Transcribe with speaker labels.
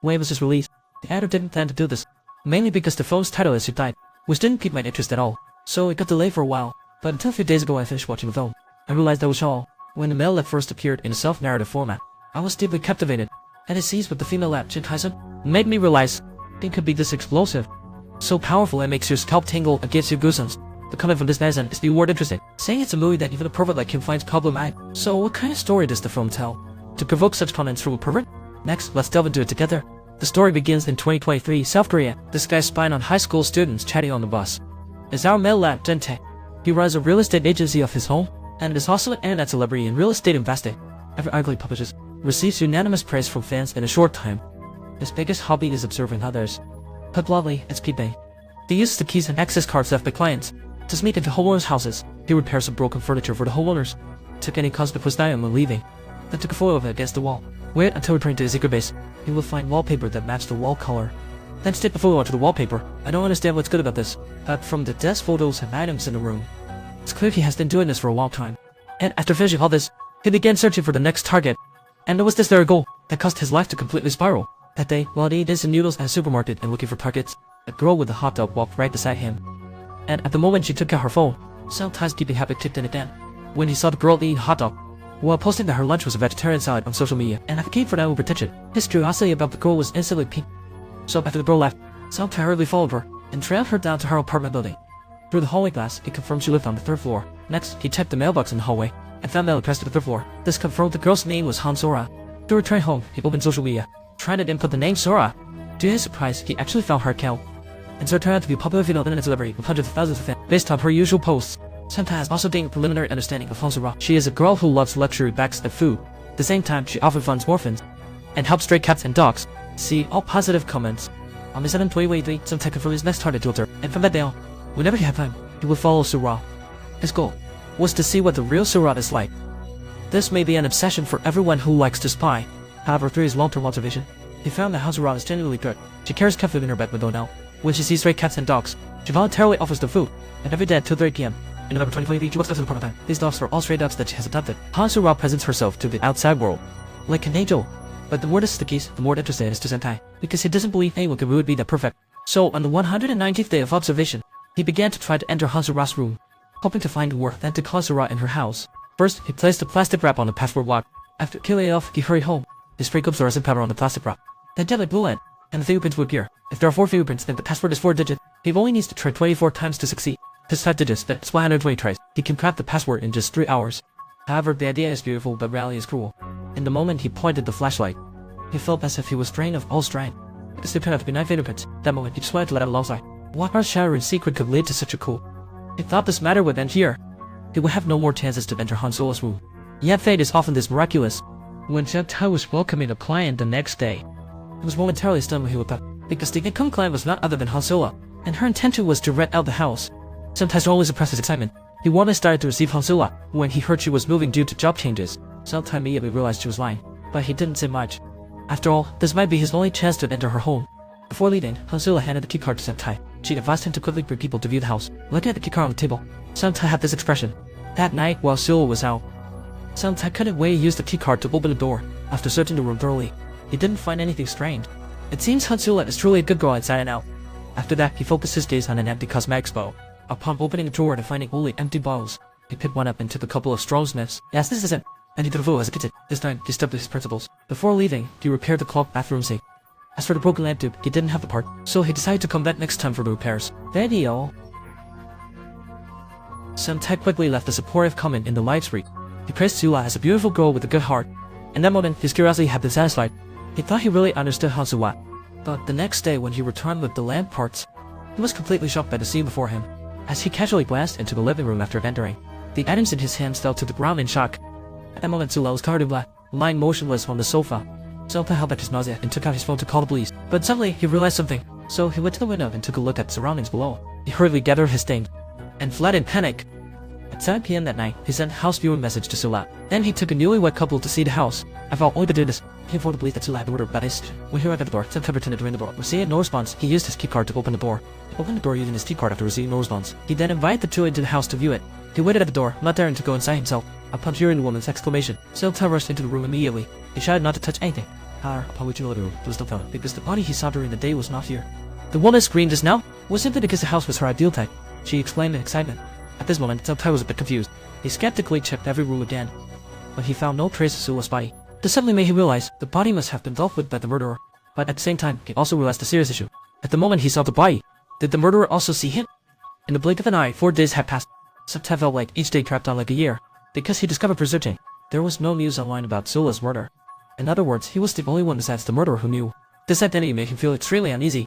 Speaker 1: when it was just released. The editor didn't plan to do this, mainly because the phone's title is Jingtai, which didn't pique my interest at all, so it got delayed for a while. But until a few days ago I finished watching the film, I realized that was all. When the male lead first appeared in a self-narrative format, I was deeply captivated, and his scenes with the female lead, Jingtai, made me realize it could be this explosive, so powerful it makes your scalp tingle and gives you goosebumps. The comment from this nezen is the word interested, saying it's a movie that even a pervert like him finds problematic. So what kind of story does the film tell to provoke such comments from a pervert? Next, let's delve into it together. The story begins in 2023, South Korea. This guy's spying on high school students chatting on the bus. Is our male lad Jingtai. He runs a real estate agency of his home, and is also an internet celebrity in real estate investing. Every article he publishes receives unanimous praise from fans in a short time. His biggest hobby is observing others. Put bluntly, it's peeping. He uses the keys and access cards left by clients to sneak into homeowners' houses. He repairs some broken furniture for the homeowners, took any cosmetic item when leaving, then took a photo of it against the wall. Wait until returning to his secret base. He will find wallpaper that matched the wall color, then stick the photo onto the wallpaper. I don't understand what's good about this, but from the desk photos and items in the room, it's clear he has been doing this for a long time. And after finishing all this, he began searching for the next target, and it was this very goal that caused his life to completely spiral. That day, while he ate instant noodles at a supermarket and looking for targets, a girl with a hot dog walked right beside him. And at the moment she took out her phone, sometimes deeply habit kicked in again. When he saw the girl eating hot dog, while posting that her lunch was a vegetarian salad on social media, and advocating for that over attention, his curiosity about the girl was instantly piqued. So after the girl left, Sam hurriedly followed her and trailed her down to her apartment building. Through the hallway glass, he confirmed she lived on the 3rd floor. Next, he checked the mailbox in the hallway and found mail addressed to the 3rd floor. This confirmed the girl's name was Han Sora. To return home, he opened social media, trying to input the name Sora. To his surprise, he actually found her account, and so turned out to be a popular female internet celebrity with hundreds of thousands of fans based on her usual posts. Santa has also gained a preliminary understanding of Han Sora. She is a girl who loves luxury bags and food. At the same time, she often funds orphans and helps stray cats and dogs. See all positive comments. On May 7, 2023, Santa confirmed his next target to observe, and from that day on, whenever he had time, he would follow Sora. His goal was to see what the real Sora is like. This may be an obsession for everyone who likes to spy. However, through his long-term observation, he found that Han Sora is genuinely good. She carries cat food in her bed window now. When she sees stray cats and dogs, she voluntarily offers them food, and every day at 2:30 p.m. in November 2023, she walks out to the apartment time. These dogs are all stray dogs that she has adopted. Han Sora presents herself to the outside world like an angel, but the more this stickies, the more interested it is to Jingtai, because he doesn't believe anyone could really be that perfect. So on the 190th day of observation, he began to try to enter Han Sora's room, hoping to find more authentic Han Sora in her house. First, he placed a plastic wrap on the password lock. After killing it off, he hurried home. He sprayed good fluorescent powder on the plastic wrap, then deadly blew it, and the fingerprints would appear. If there are 4 fingerprints, then the password is 4 digits. He only needs to try 24 times to succeed. His 5 digits, that's 120 tries. He can craft the password in just 3 hours. However, the idea is beautiful, but reality is cruel. In the moment he pointed the flashlight, he felt as if he was drained of all strength. This turned out to be 9 fingerprints. That moment, he just wanted to let out a long sigh. What earth-shattering secret could lead to such a coup? He thought this matter would end here. He would have no more chances to enter Han Solo's room. Yet fate is often this miraculous. When Jingtai was welcoming a client the next day, he was momentarily stunned when he looked up, because the incoming client was not other than Han Solo, and her intention was to rent out the house. Sometimes only suppressed his excitement. He wanted started to receive Han Solo when he heard she was moving due to job changes. Sometimes immediately realized she was lying, but he didn't say much. After all, this might be his only chance to enter her home. Before leaving, Han Solo handed the keycard to Jingtai. She advised him to quickly bring people to view the house. Looking at the keycard on the table, Jingtai had this expression. That night, while Solo was out, Jingtai couldn't wait to use the keycard to open the door. After searching the room thoroughly, he didn't find anything strange. It seems Han Solo is truly a good girl inside and out. After that, he focused his gaze on an empty cosmetics bowl. Upon opening the drawer and finding only empty bottles, he picked one up and took a couple of straw sniffs. Yes, this is it. And he took a photo as a picture. This time, he stuck to his principles. Before leaving, he repaired the clogged bathroom sink. As for the broken lamp tube, he didn't have the part, so he decided to come back next time for the repairs. Video. Jingtai quickly left a supportive comment in the live stream. He praised Sula as a beautiful girl with a good heart. In that moment, his curiosity had been satisfied. He thought he really understood Han Sula. But the next day when he returned with the lamp parts, he was completely shocked by the scene before him. As he casually glanced into the living room after entering, the items in his hands fell to the ground in shock. At that moment, Sula was covered in blood, lying motionless on the sofa. Jingtai held back his nausea and took out his phone to call the police. But suddenly, he realized something, so he went to the window and took a look at the surroundings below. He hurriedly gathered his things and fled in panic. At 7 p.m. that night, he sent a house viewing message to Sula. Then he took a newlywed couple to see the house. After all to do this, he informed the police that Sula had ordered baptist. When he arrived at the door, Jingtai pretended to ring the door. Receiving no response, he used his keycard to open the door. He opened the door using his keycard after receiving no response. He then invited the two into the house to view it. He waited at the door, not daring to go inside himself. Upon hearing the woman's exclamation, Jingtai rushed into the room immediately. He shouted not to touch anything. upon which Uluru was the phone, because the body he saw during the day was not here. The one that screamed just now was simply because the house was her ideal type, she explained in excitement. At this moment, Jingtai was a bit confused. He skeptically checked every room again, but he found no trace of Sula's body. This suddenly made him realize the body must have been dealt with by the murderer, but at the same time, he also realized the serious issue. At the moment he saw the body, did the murderer also see him? In the blink of an eye, 4 days had passed. Jingtai felt like each day crept on like a year, because he discovered preserving. There was no news online about Sula's murder. In other words, he was the only one besides the murderer who knew. This identity made him feel extremely uneasy.